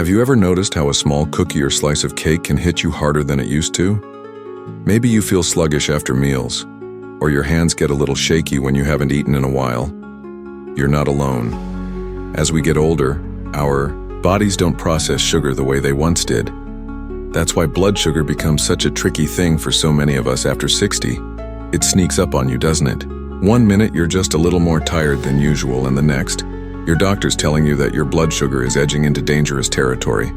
Have you ever noticed how a small cookie or slice of cake can hit you harder than it used to? Maybe you feel sluggish after meals, or your hands get a little shaky when you haven't eaten in a while. You're not alone. As we get older, our bodies don't process sugar the way they once did. That's why blood sugar becomes such a tricky thing for so many of us after 60. It sneaks up on you, doesn't it? One minute you're just a little more tired than usual, and the next, your doctor's telling you that your blood sugar is edging into dangerous territory.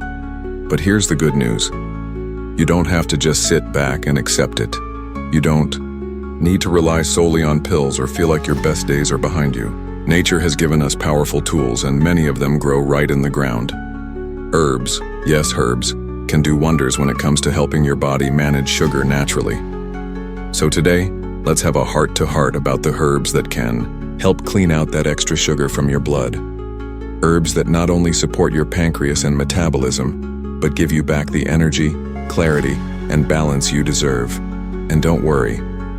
But here's the good news. You don't have to just sit back and accept it. You don't need to rely solely on pills or feel like your best days are behind you. Nature has given us powerful tools, and many of them grow right in the ground. Herbs, yes, herbs, can do wonders when it comes to helping your body manage sugar naturally. So today, let's have a heart-to-heart about the herbs that can help clean out that extra sugar from your blood. Herbs that not only support your pancreas and metabolism, but give you back the energy, clarity, and balance you deserve. And don't worry,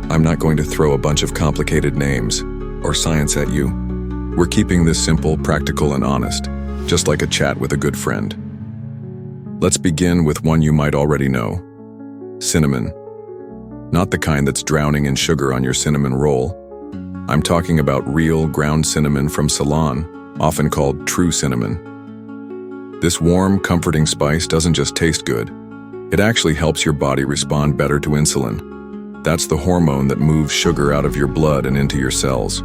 I'm not going to throw a bunch of complicated names or science at you. We're keeping this simple, practical, and honest, just like a chat with a good friend. Let's begin with one you might already know: cinnamon. Not the kind that's drowning in sugar on your cinnamon roll. I'm talking about real ground cinnamon from Ceylon, often called true cinnamon. This warm, comforting spice doesn't just taste good. It actually helps your body respond better to insulin. That's the hormone that moves sugar out of your blood and into your cells.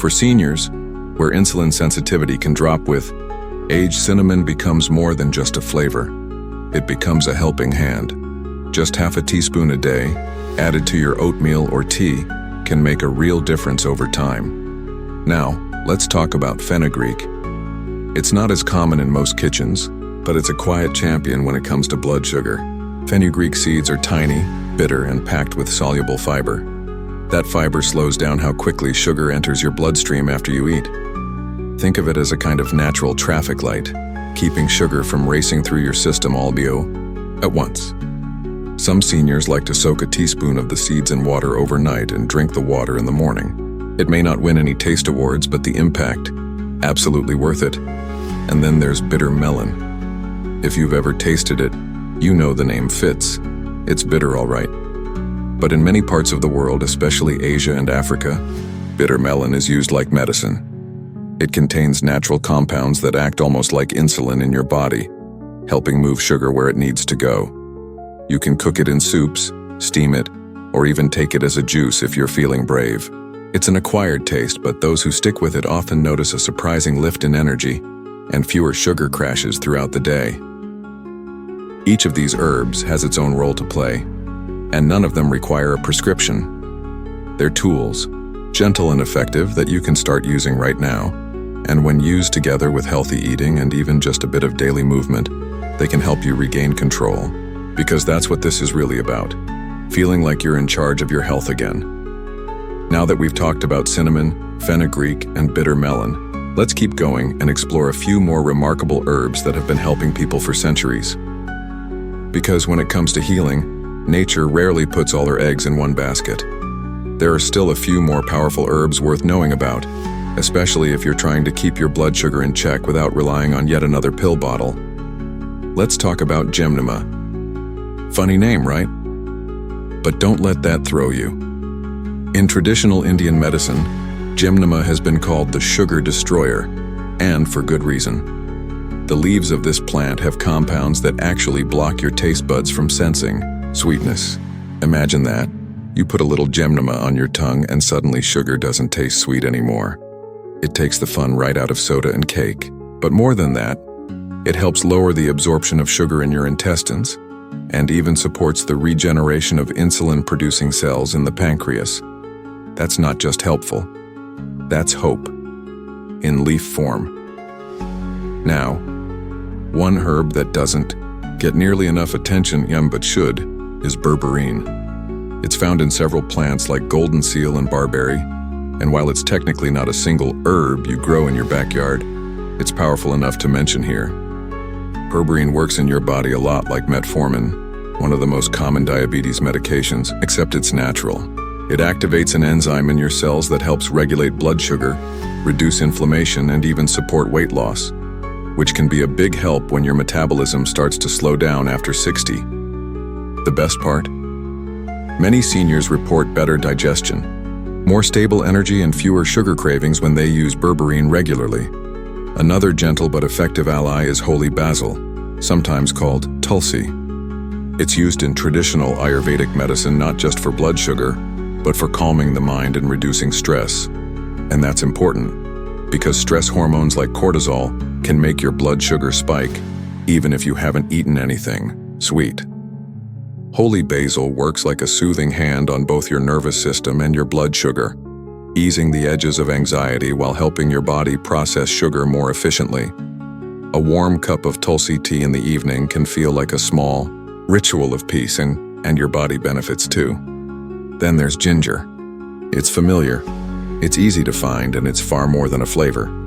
For seniors, where insulin sensitivity can drop with age, cinnamon becomes more than just a flavor. It becomes a helping hand. Just half a teaspoon a day, added to your oatmeal or tea, can make a real difference over time. Now, let's talk about fenugreek. It's not as common in most kitchens, but it's a quiet champion when it comes to blood sugar. Fenugreek seeds are tiny, bitter, and packed with soluble fiber. That fiber slows down how quickly sugar enters your bloodstream after you eat. Think of it as a kind of natural traffic light, keeping sugar from racing through your system all at once. Some seniors like to soak a teaspoon of the seeds in water overnight and drink the water in the morning. It may not win any taste awards, but the impact, absolutely worth it. And then there's bitter melon. If you've ever tasted it, you know the name fits. It's bitter, all right. But in many parts of the world, especially Asia and Africa, bitter melon is used like medicine. It contains natural compounds that act almost like insulin in your body, helping move sugar where it needs to go. You can cook it in soups, steam it, or even take it as a juice if you're feeling brave. It's an acquired taste, but those who stick with it often notice a surprising lift in energy and fewer sugar crashes throughout the day. Each of these herbs has its own role to play, and none of them require a prescription. They're tools, gentle and effective, that you can start using right now, and when used together with healthy eating and even just a bit of daily movement, they can help you regain control. Because that's what this is really about, feeling like you're in charge of your health again. Now that we've talked about cinnamon, fenugreek, and bitter melon, let's keep going and explore a few more remarkable herbs that have been helping people for centuries. Because when it comes to healing, nature rarely puts all her eggs in one basket. There are still a few more powerful herbs worth knowing about, especially if you're trying to keep your blood sugar in check without relying on yet another pill bottle. Let's talk about gymnema. Funny name, right? But don't let that throw you. In traditional Indian medicine, gymnema has been called the sugar destroyer, and for good reason. The leaves of this plant have compounds that actually block your taste buds from sensing sweetness. Imagine that. You put a little gymnema on your tongue and suddenly sugar doesn't taste sweet anymore. It takes the fun right out of soda and cake. But more than that, it helps lower the absorption of sugar in your intestines, and even supports the regeneration of insulin-producing cells in the pancreas. That's not just helpful. That's hope, in leaf form. Now, one herb that doesn't get nearly enough attention, but should, is berberine. It's found in several plants like golden seal and barberry, and while it's technically not a single herb you grow in your backyard, it's powerful enough to mention here. Berberine works in your body a lot like metformin, one of the most common diabetes medications, except it's natural. It activates an enzyme in your cells that helps regulate blood sugar, reduce inflammation, and even support weight loss. which can be a big help when your metabolism starts to slow down after 60. The best part? Many seniors report better digestion, more stable energy, and fewer sugar cravings when they use berberine regularly. Another gentle but effective ally is holy basil, sometimes called tulsi. It's used in traditional Ayurvedic medicine not just for blood sugar, but for calming the mind and reducing stress. And that's important, because stress hormones like cortisol can make your blood sugar spike, even if you haven't eaten anything sweet. Holy basil works like a soothing hand on both your nervous system and your blood sugar, easing the edges of anxiety while helping your body process sugar more efficiently. A warm cup of tulsi tea in the evening can feel like a small ritual of peace, and your body benefits too. Then there's ginger. It's familiar, it's easy to find, and it's far more than a flavor.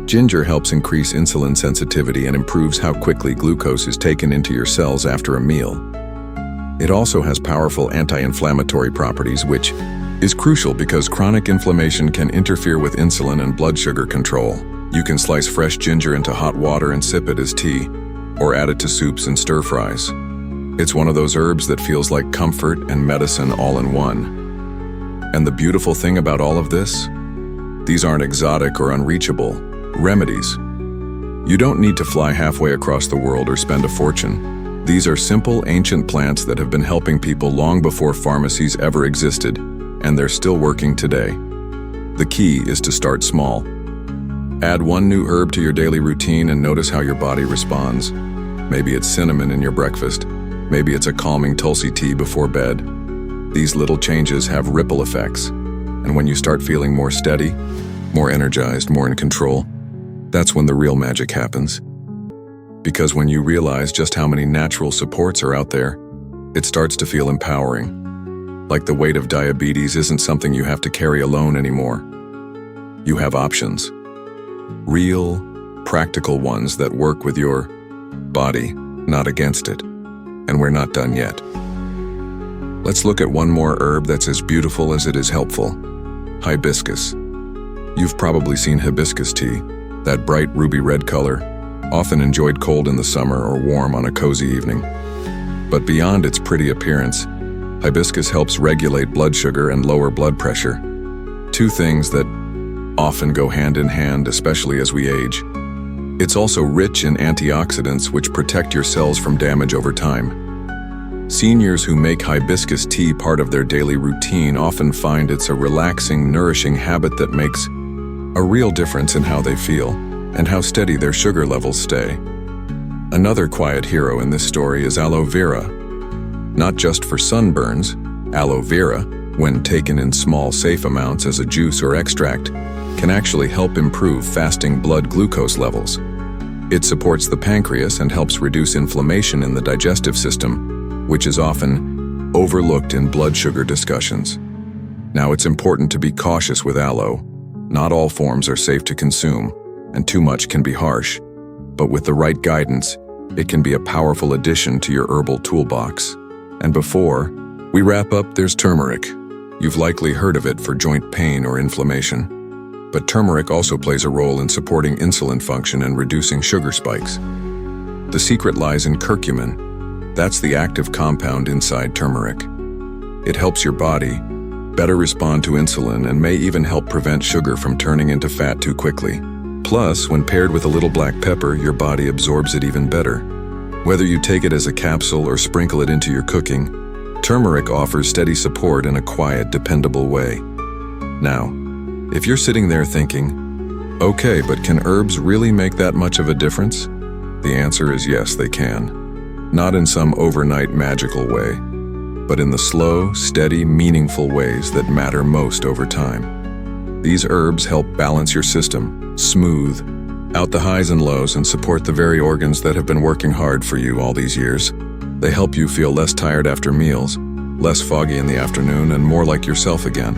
Ginger helps increase insulin sensitivity and improves how quickly glucose is taken into your cells after a meal. It also has powerful anti-inflammatory properties, which is crucial because chronic inflammation can interfere with insulin and blood sugar control. You can slice fresh ginger into hot water and sip it as tea, or add it to soups and stir-fries. It's one of those herbs that feels like comfort and medicine all in one. And the beautiful thing about all of this? These aren't exotic or unreachable remedies. You don't need to fly halfway across the world or spend a fortune. These are simple, ancient plants that have been helping people long before pharmacies ever existed, and they're still working today. The key is to start small. Add one new herb to your daily routine and notice how your body responds. Maybe it's cinnamon in your breakfast. Maybe it's a calming tulsi tea before bed. These little changes have ripple effects, and when you start feeling more steady, more energized, more in control, that's when the real magic happens. Because when you realize just how many natural supports are out there, it starts to feel empowering. Like the weight of diabetes isn't something you have to carry alone anymore. You have options. Real, practical ones that work with your body, not against it. And we're not done yet. Let's look at one more herb that's as beautiful as it is helpful. Hibiscus. You've probably seen hibiscus tea, that bright ruby red color, often enjoyed cold in the summer or warm on a cozy evening. But beyond its pretty appearance, hibiscus helps regulate blood sugar and lower blood pressure. Two things that often go hand in hand, especially as we age. It's also rich in antioxidants which protect your cells from damage over time. Seniors who make hibiscus tea part of their daily routine often find it's a relaxing, nourishing habit that makes a real difference in how they feel and how steady their sugar levels stay. Another quiet hero in this story is aloe vera. Not just for sunburns, aloe vera, when taken in small, safe amounts as a juice or extract, can actually help improve fasting blood glucose levels. It supports the pancreas and helps reduce inflammation in the digestive system, which is often overlooked in blood sugar discussions. Now, it's important to be cautious with aloe. Not all forms are safe to consume, and too much can be harsh. But with the right guidance, it can be a powerful addition to your herbal toolbox. And before we wrap up, there's turmeric. You've likely heard of it for joint pain or inflammation. But turmeric also plays a role in supporting insulin function and reducing sugar spikes. The secret lies in curcumin. That's the active compound inside turmeric. It helps your body better respond to insulin and may even help prevent sugar from turning into fat too quickly. Plus, when paired with a little black pepper, your body absorbs it even better. Whether you take it as a capsule or sprinkle it into your cooking, turmeric offers steady support in a quiet, dependable way. Now, if you're sitting there thinking, okay, but can herbs really make that much of a difference? The answer is yes, they can. Not in some overnight magical way, but in the slow, steady, meaningful ways that matter most over time. These herbs help balance your system, smooth out the highs and lows, and support the very organs that have been working hard for you all these years. They help you feel less tired after meals, less foggy in the afternoon, and more like yourself again.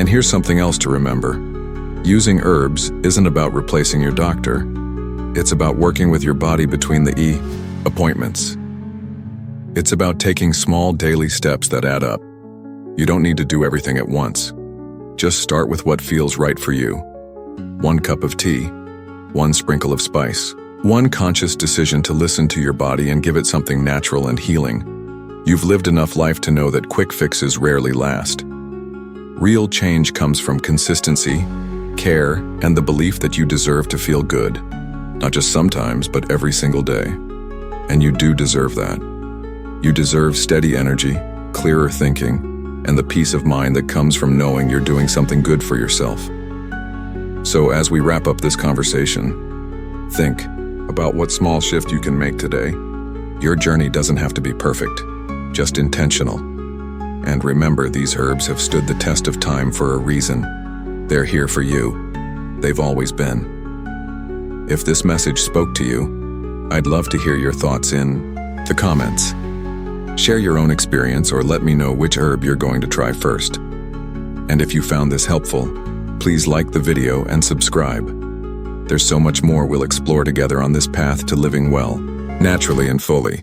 And here's something else to remember. Using herbs isn't about replacing your doctor. It's about working with your body between the appointments. It's about taking small daily steps that add up. You don't need to do everything at once. Just start with what feels right for you. 1 cup of tea, one sprinkle of spice, one conscious decision to listen to your body and give it something natural and healing. You've lived enough life to know that quick fixes rarely last. Real change comes from consistency, care, and the belief that you deserve to feel good. Not just sometimes, but every single day. And you do deserve that. You deserve steady energy, clearer thinking, and the peace of mind that comes from knowing you're doing something good for yourself. So as we wrap up this conversation, think about what small shift you can make today. Your journey doesn't have to be perfect, just intentional. And remember, these herbs have stood the test of time for a reason. They're here for you. They've always been. If this message spoke to you, I'd love to hear your thoughts in the comments. Share your own experience or let me know which herb you're going to try first. And if you found this helpful, please like the video and subscribe. There's so much more we'll explore together on this path to living well, naturally and fully.